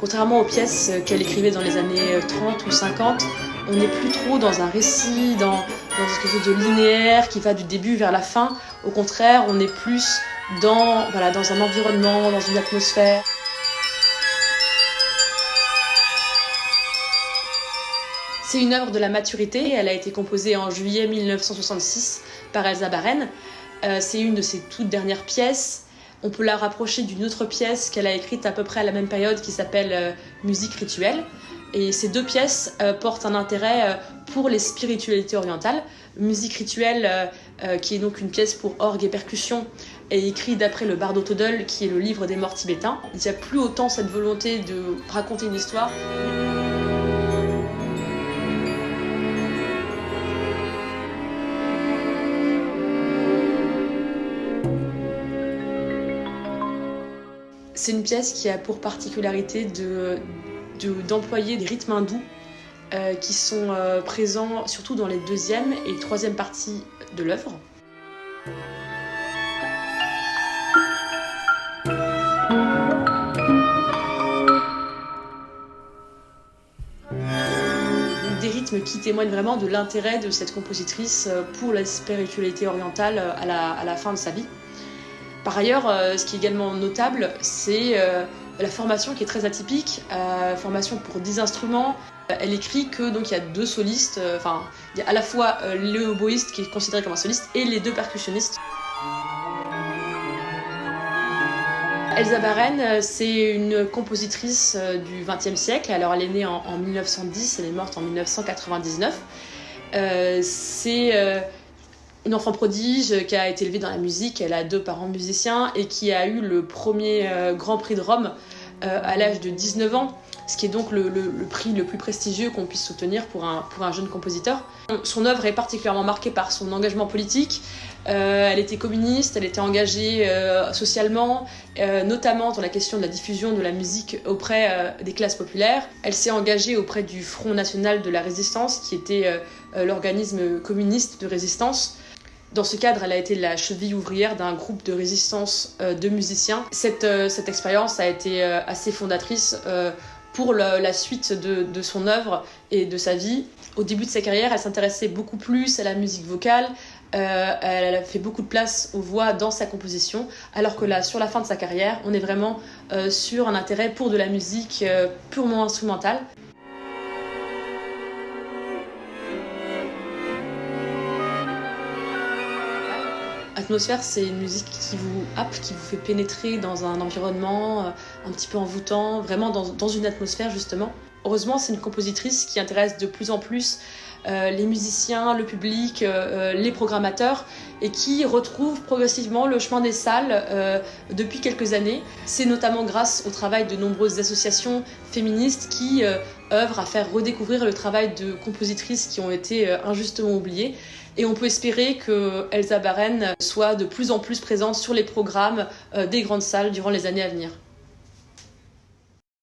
Contrairement aux pièces qu'elle écrivait dans les années 30 ou 50, on n'est plus trop dans un récit, dans quelque chose de linéaire qui va du début vers la fin. Au contraire, on est plus dans un environnement, dans une atmosphère. C'est une œuvre de la maturité, elle a été composée en juillet 1966 par Elsa Baren. C'est une de ses toutes dernières pièces. On peut la rapprocher d'une autre pièce qu'elle a écrite à peu près à la même période qui s'appelle Musique rituelle. Et ces deux pièces portent un intérêt pour les spiritualités orientales. Musique rituelle, qui est donc une pièce pour orgue et percussion, est écrite d'après le Bardo Thodol, qui est le livre des morts tibétains. Il n'y a plus autant cette volonté de raconter une histoire. C'est une pièce qui a pour particularité d'employer des rythmes hindous qui sont présents surtout dans les deuxième et troisième parties de l'œuvre. Des rythmes qui témoignent vraiment de l'intérêt de cette compositrice pour la spiritualité orientale à la fin de sa vie. Par ailleurs, ce qui est également notable, c'est la formation qui est très atypique, formation pour 10 instruments. Elle écrit que donc il y a 2 solistes, il y a à la fois le oboïste qui est considéré comme un soliste et les 2 percussionnistes. Elsa Baren, c'est une compositrice du XXe siècle. Alors elle est née en 1910, elle est morte en 1999. C'est une enfant prodige qui a été élevée dans la musique, elle a 2 parents musiciens et qui a eu le premier Grand Prix de Rome à l'âge de 19 ans, ce qui est donc le prix le plus prestigieux qu'on puisse obtenir pour un jeune compositeur. Son œuvre est particulièrement marquée par son engagement politique. Elle était communiste, elle était engagée socialement, notamment dans la question de la diffusion de la musique auprès des classes populaires. Elle s'est engagée auprès du Front National de la Résistance, qui était l'organisme communiste de résistance. Dans ce cadre, elle a été la cheville ouvrière d'un groupe de résistance de musiciens. Cette expérience a été assez fondatrice pour la suite de son œuvre et de sa vie. Au début de sa carrière, elle s'intéressait beaucoup plus à la musique vocale. Elle a fait beaucoup de place aux voix dans sa composition, alors que là, sur la fin de sa carrière, on est vraiment sur un intérêt pour de la musique purement instrumentale. Atmosphère, c'est une musique qui vous happe, qui vous fait pénétrer dans un environnement un petit peu envoûtant, vraiment dans une atmosphère justement. Heureusement, c'est une compositrice qui intéresse de plus en plus les musiciens, le public, les programmateurs et qui retrouve progressivement le chemin des salles depuis quelques années. C'est notamment grâce au travail de nombreuses associations féministes qui œuvrent à faire redécouvrir le travail de compositrices qui ont été injustement oubliées. Et on peut espérer que Elsa Baren soit de plus en plus présente sur les programmes des grandes salles durant les années à venir.